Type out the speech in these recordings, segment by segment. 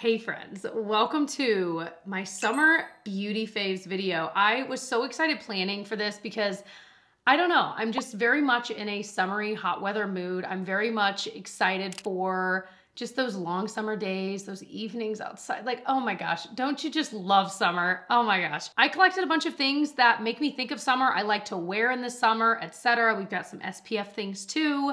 Hey friends, welcome to my summer beauty faves video. I was so excited planning for this because I don't know, I'm just very much in a summery hot weather mood. I'm very much excited for just those long summer days, those evenings outside. Like, oh my gosh, don't you just love summer? Oh my gosh. I collected a bunch of things that make me think of summer. I like to wear in the summer, etc. We've got some SPF things too.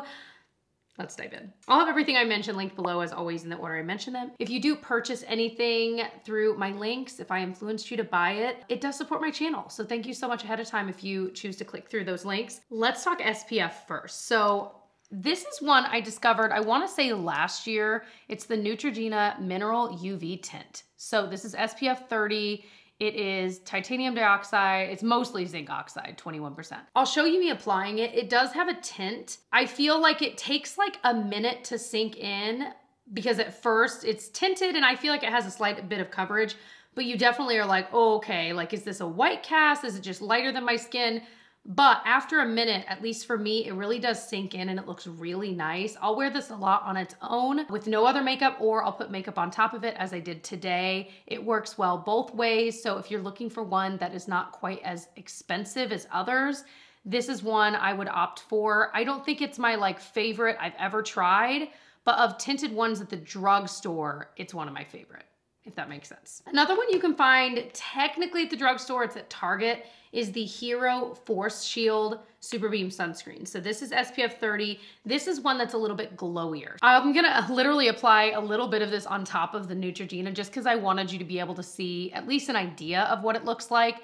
Let's dive in. I'll have everything I mentioned linked below as always in the order I mentioned them. If you do purchase anything through my links, if I influenced you to buy it, it does support my channel. So thank you so much ahead of time if you choose to click through those links. Let's talk SPF first. So this is one I discovered, I wanna say last year. It's the Neutrogena Mineral UV Tint. So this is SPF 30. It is titanium dioxide. It's mostly zinc oxide, 21%. I'll show you me applying it. It does have a tint. I feel like it takes like a minute to sink in because at first it's tinted and I feel like it has a slight bit of coverage, but you definitely are like, oh, okay, like is this a white cast? Is it just lighter than my skin? But after a minute, at least for me, it really does sink in and it looks really nice. I'll wear this a lot on its own with no other makeup, or I'll put makeup on top of it as I did today. It works well both ways. So if you're looking for one that is not quite as expensive as others, this is one I would opt for. I don't think it's my like favorite I've ever tried, but of tinted ones at the drugstore, it's one of my favorite, if that makes sense. Another one you can find technically at the drugstore, it's at Target, is the Hero Force Shield Super Beam Sunscreen. So this is SPF 30. This is one that's a little bit glowier. I'm gonna literally apply a little bit of this on top of the Neutrogena just because I wanted you to be able to see at least an idea of what it looks like.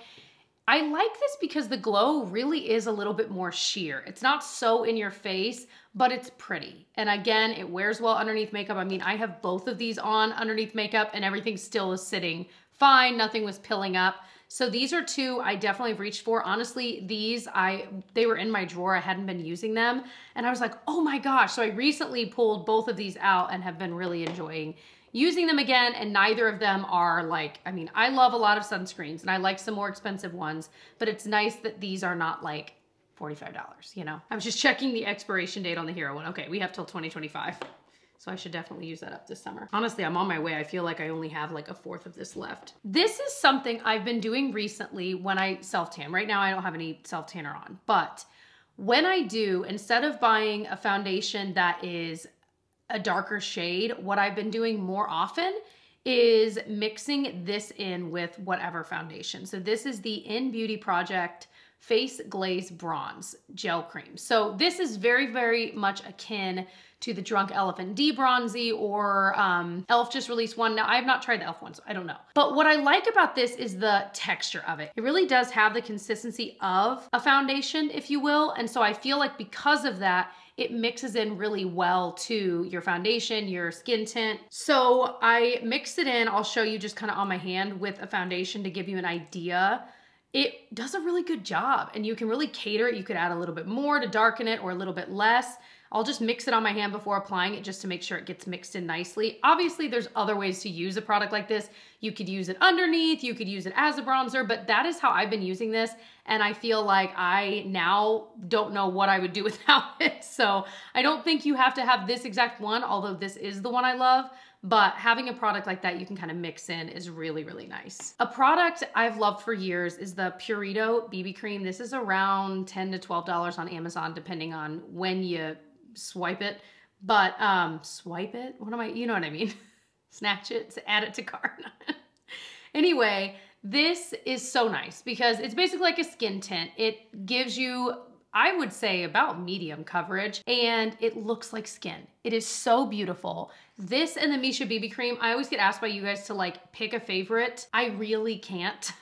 I like this because the glow really is a little bit more sheer. It's not so in your face, but it's pretty. And again, it wears well underneath makeup. I mean, I have both of these on underneath makeup and everything still is sitting fine. Nothing was pilling up. So these are two I definitely have reached for. Honestly, they were in my drawer. I hadn't been using them. And I was like, oh my gosh. So I recently pulled both of these out and have been really enjoying using them again, and neither of them are like, I mean, I love a lot of sunscreens and I like some more expensive ones, but it's nice that these are not like $45, you know? I was just checking the expiration date on the Hero one. Okay, we have till 2025. So I should definitely use that up this summer. Honestly, I'm on my way. I feel like I only have like a fourth of this left. This is something I've been doing recently when I self-tan. Right now I don't have any self-tanner on, but when I do, instead of buying a foundation that is a darker shade, what I've been doing more often is mixing this in with whatever foundation. So this is the In Beauty Project Face Glaze Bronze Gel Cream. So this is very, very much akin to the Drunk Elephant D-Bronzy or e.l.f. just released one. Now, I have not tried the e.l.f. one, so I don't know. But what I like about this is the texture of it. It really does have the consistency of a foundation, if you will. And so I feel like because of that, it mixes in really well to your foundation, your skin tint. So I mixed it in. I'll show you just kind of on my hand with a foundation to give you an idea. It does a really good job and you can really cater it. You could add a little bit more to darken it or a little bit less. I'll just mix it on my hand before applying it just to make sure it gets mixed in nicely. Obviously, there's other ways to use a product like this. You could use it underneath, you could use it as a bronzer, but that is how I've been using this. And I feel like I now don't know what I would do without it. So I don't think you have to have this exact one, although this is the one I love. But having a product like that you can kind of mix in is really, really nice. A product I've loved for years is the Purito BB Cream. This is around $10 to $12 on Amazon, depending on when you swipe it. But swipe it? What am I, you know what I mean? Snatch it, add it to cart. Anyway, this is so nice because it's basically like a skin tint. It gives you, I would say, about medium coverage, and it looks like skin. It is so beautiful. This and the Missha BB Cream, I always get asked by you guys to like pick a favorite. I really can't.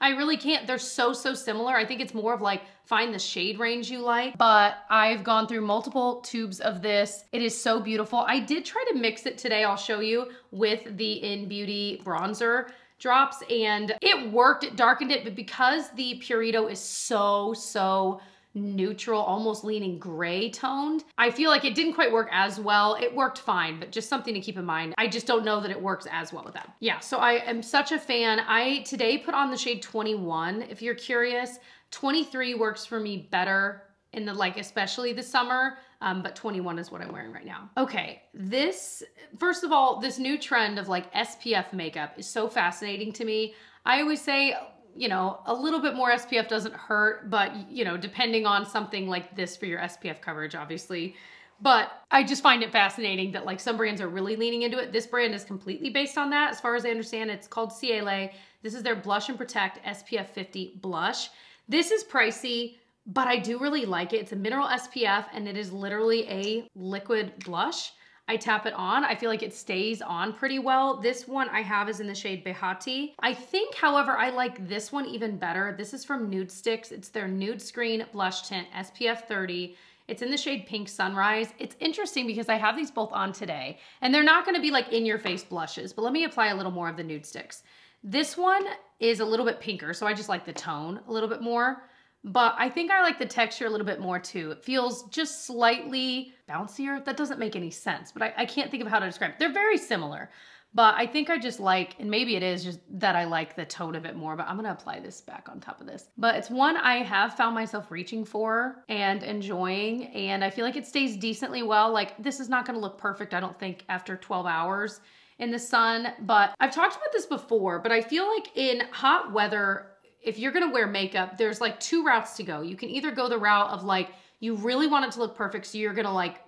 I really can't. They're so, so similar. I think it's more of like find the shade range you like, but I've gone through multiple tubes of this. It is so beautiful. I did try to mix it today, I'll show you, with the In Beauty bronzer drops, and it worked. It darkened it, but because the Purito is so neutral, almost leaning gray toned, I feel like it didn't quite work as well. It worked fine, but just something to keep in mind. I just don't know that it works as well with that. Yeah, so I am such a fan. I today put on the shade 21. If you're curious, 23 works for me better in the, like, especially the summer, but 21 is what I'm wearing right now. Okay, this, first of all, this new trend of like SPF makeup is so fascinating to me. I always say, you know, a little bit more SPF doesn't hurt, but you know, depending on something like this for your SPF coverage, obviously. But I just find it fascinating that like some brands are really leaning into it. This brand is completely based on that. As far as I understand, it's called Ciele. This is their Blush and Protect SPF 50 blush. This is pricey, but I do really like it. It's a mineral SPF and it is literally a liquid blush. I tap it on. I feel like it stays on pretty well. This one I have is in the shade Behati. I think, however, I like this one even better. This is from Nudestix. It's their Nude Screen Blush Tint SPF 30. It's in the shade Pink Sunrise. It's interesting because I have these both on today and they're not gonna be like in your face blushes, but let me apply a little more of the Nudestix. This one is a little bit pinker, so I just like the tone a little bit more. But I think I like the texture a little bit more too. It feels just slightly bouncier. That doesn't make any sense, but I can't think of how to describe it. They're very similar, but I think I just like, and maybe it is just that I like the tone of it more, but I'm gonna apply this back on top of this. But it's one I have found myself reaching for and enjoying, and I feel like it stays decently well. Like, this is not gonna look perfect, I don't think, after 12 hours in the sun, but I've talked about this before, but I feel like in hot weather, if you're gonna wear makeup, there's like two routes to go. You can either go the route of like, you really want it to look perfect, so you're gonna like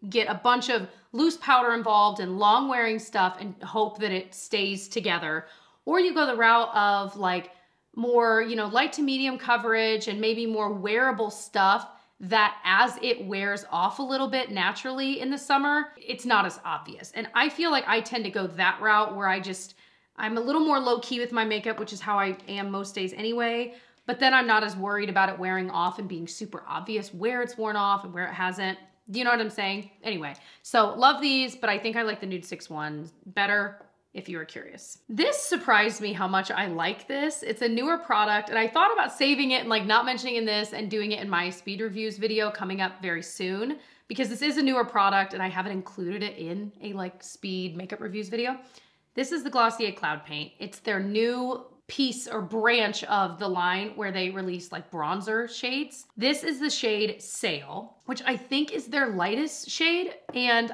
get a bunch of loose powder involved and long wearing stuff and hope that it stays together. Or you go the route of like more, you know, light to medium coverage and maybe more wearable stuff that as it wears off a little bit naturally in the summer, it's not as obvious. And I feel like I tend to go that route where I'm a little more low key with my makeup, which is how I am most days anyway, but then I'm not as worried about it wearing off and being super obvious where it's worn off and where it hasn't. Do you know what I'm saying? Anyway, so love these, but I think I like the Nudestix ones better if you were curious. This surprised me how much I like this. It's a newer product and I thought about saving it and like not mentioning in this and doing it in my speed reviews video coming up very soon because this is a newer product and I haven't included it in a like speed makeup reviews video. This is the Glossier Cloud Paint. It's their new piece or branch of the line where they release like bronzer shades. This is the shade Sail, which I think is their lightest shade, and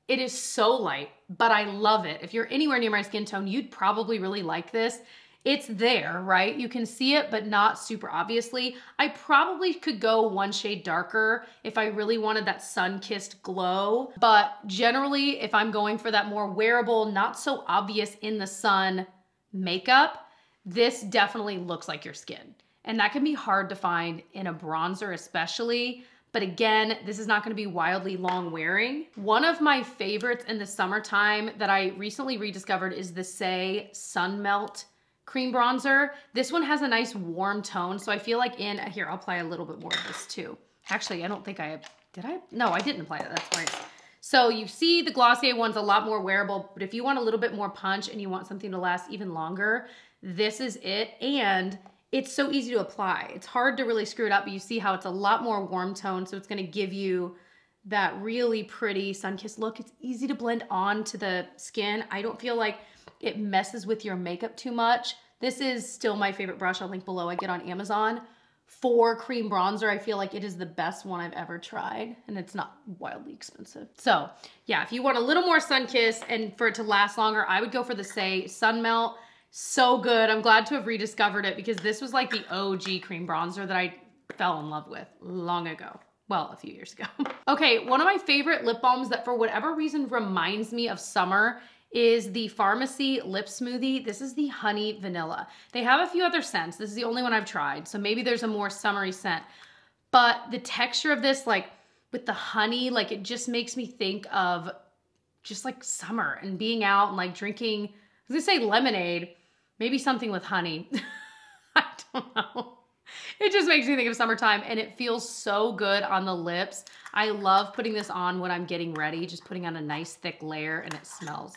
it is so light, but I love it. If you're anywhere near my skin tone, you'd probably really like this. It's there, right? You can see it, but not super obviously. I probably could go one shade darker if I really wanted that sun-kissed glow. But generally, if I'm going for that more wearable, not so obvious in the sun makeup, this definitely looks like your skin. And that can be hard to find in a bronzer especially. But again, this is not gonna be wildly long wearing. One of my favorites in the summertime that I recently rediscovered is the Saie Sun Melt cream bronzer. This one has a nice warm tone, so I feel like here, I'll apply a little bit more of this too. Actually, I don't think did I? No, I didn't apply it, that's right. So you see the Glossier one's a lot more wearable, but if you want a little bit more punch and you want something to last even longer, this is it, and it's so easy to apply. It's hard to really screw it up, but you see how it's a lot more warm tone, so it's gonna give you that really pretty sun-kissed look. It's easy to blend onto the skin. I don't feel like it messes with your makeup too much. This is still my favorite brush. I'll link below. I get on Amazon. For cream bronzer, I feel like it is the best one I've ever tried, and it's not wildly expensive. So yeah, if you want a little more sun-kissed and for it to last longer, I would go for the Saie Sun Melt. So good. I'm glad to have rediscovered it because this was like the OG cream bronzer that I fell in love with long ago. Well, a few years ago. Okay, one of my favorite lip balms that for whatever reason reminds me of summer is the Pharmacy Lip Smoothie. This is the Honey Vanilla. They have a few other scents. This is the only one I've tried, so maybe there's a more summery scent. But the texture of this, like with the honey, like it just makes me think of just like summer and being out and like drinking, I was gonna say lemonade, maybe something with honey. I don't know. It just makes me think of summertime and it feels so good on the lips. I love putting this on when I'm getting ready, just putting on a nice thick layer, and it smells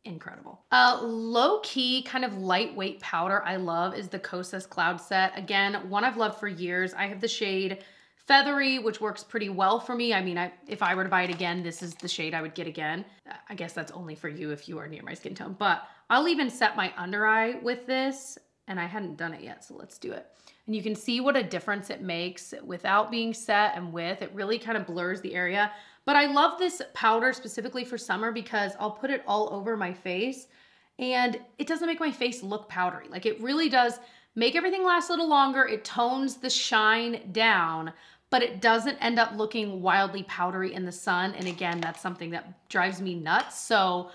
incredible. Low-key, kind of lightweight powder I love is the Kosas Cloud Set. Again, one I've loved for years. I have the shade Feathery, which works pretty well for me. I mean, if I were to buy it again, this is the shade I would get again. I guess that's only for you if you are near my skin tone, but I'll even set my under eye with this and I hadn't done it yet, so let's do it. And you can see what a difference it makes without being set and with. It really kind of blurs the area. But I love this powder specifically for summer because I'll put it all over my face and it doesn't make my face look powdery. Like it really does make everything last a little longer. It tones the shine down, but it doesn't end up looking wildly powdery in the sun. And again, that's something that drives me nuts. So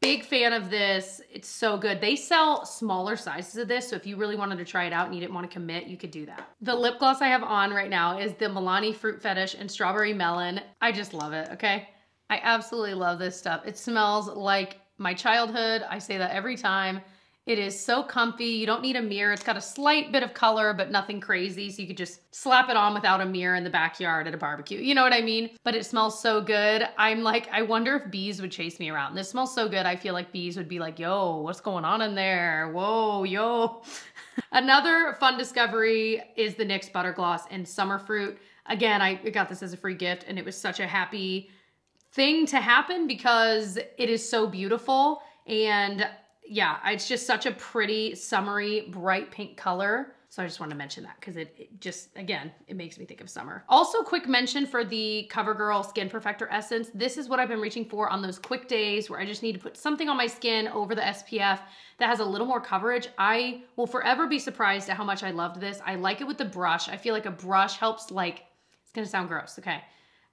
big fan of this. It's so good. They sell smaller sizes of this, so if you really wanted to try it out and you didn't want to commit, you could do that. The lip gloss I have on right now is the Milani Fruit Fetish and Strawberry Melon. I just love it, okay? I absolutely love this stuff. It smells like my childhood. I say that every time. It is so comfy. You don't need a mirror. It's got a slight bit of color, but nothing crazy. So you could just slap it on without a mirror in the backyard at a barbecue. You know what I mean? But it smells so good. I'm like, I wonder if bees would chase me around. This smells so good. I feel like bees would be like, yo, what's going on in there? Whoa, yo. Another fun discovery is the NYX Butter Gloss in Summer Fruit. Again, I got this as a free gift and it was such a happy thing to happen because it is so beautiful. And yeah, it's just such a pretty, summery, bright pink color. So I just wanted to mention that because it just, again, it makes me think of summer. Also, quick mention for the CoverGirl Skin Perfector Essence. This is what I've been reaching for on those quick days where I just need to put something on my skin over the SPF that has a little more coverage. I will forever be surprised at how much I loved this. I like it with the brush. I feel like a brush helps, like, it's gonna sound gross, okay?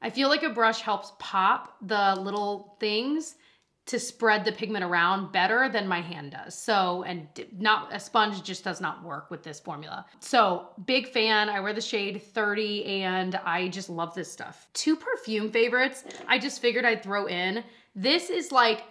I feel like a brush helps pop the little things to spread the pigment around better than my hand does. So, and not a sponge just does not work with this formula. So big fan. I wear the shade 30 and I just love this stuff. Two perfume favorites I just figured I'd throw in. This is like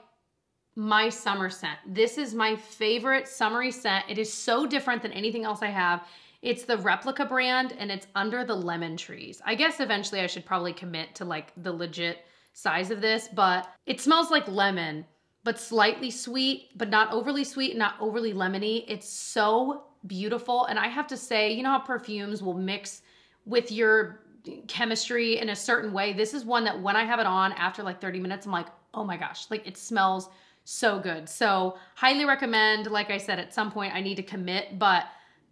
my summer scent. This is my favorite summery scent. It is so different than anything else I have. It's the Replica brand and it's Under the Lemon Trees. I guess eventually I should probably commit to like the legit size of this, but it smells like lemon, but slightly sweet, but not overly sweet, not overly lemony. It's so beautiful. And I have to say, you know how perfumes will mix with your chemistry in a certain way? This is one that when I have it on after like 30 minutes, I'm like, oh my gosh, like it smells so good. So highly recommend. Like I said, at some point I need to commit, but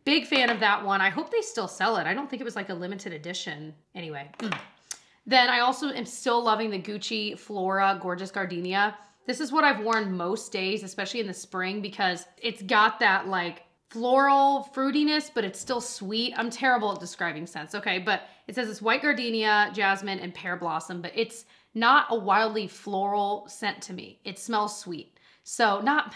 big fan of that one. I hope they still sell it. I don't think it was like a limited edition. Anyway. Then I also am still loving the Gucci Flora Gorgeous Gardenia. This is what I've worn most days, especially in the spring, because it's got that like floral fruitiness, but it's still sweet. I'm terrible at describing scents, okay? But it says it's white gardenia, jasmine, and pear blossom, but it's not a wildly floral scent to me. It smells sweet. So not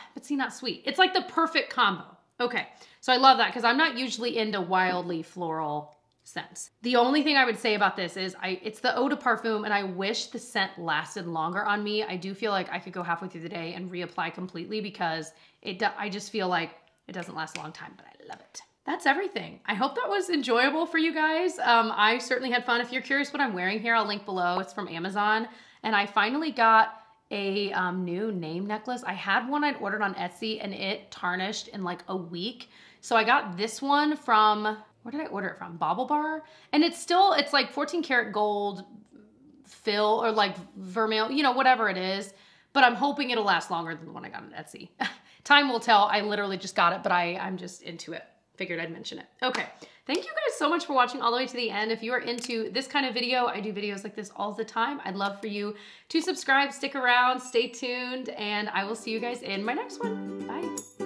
sweet. It's like the perfect combo. Okay, so I love that because I'm not usually into wildly floral scents. The only thing I would say about this is it's the eau de parfum and I wish the scent lasted longer on me. I do feel like I could go halfway through the day and reapply completely because I just feel like it doesn't last a long time, but I love it. That's everything. I hope that was enjoyable for you guys. I certainly had fun. If you're curious what I'm wearing here, I'll link below. It's from Amazon. And I finally got a new name necklace. I had one I'd ordered on Etsy and it tarnished in like a week. So I got this one from, where did I order it from? BaubleBar. And it's like 14 karat gold fill or like vermeil, you know, whatever it is. But I'm hoping it'll last longer than the one I got on Etsy. Time will tell. I literally just got it, but I'm just into it. Figured I'd mention it. Okay. Thank you guys so much for watching all the way to the end. If you are into this kind of video, I do videos like this all the time. I'd love for you to subscribe, stick around, stay tuned, and I will see you guys in my next one. Bye.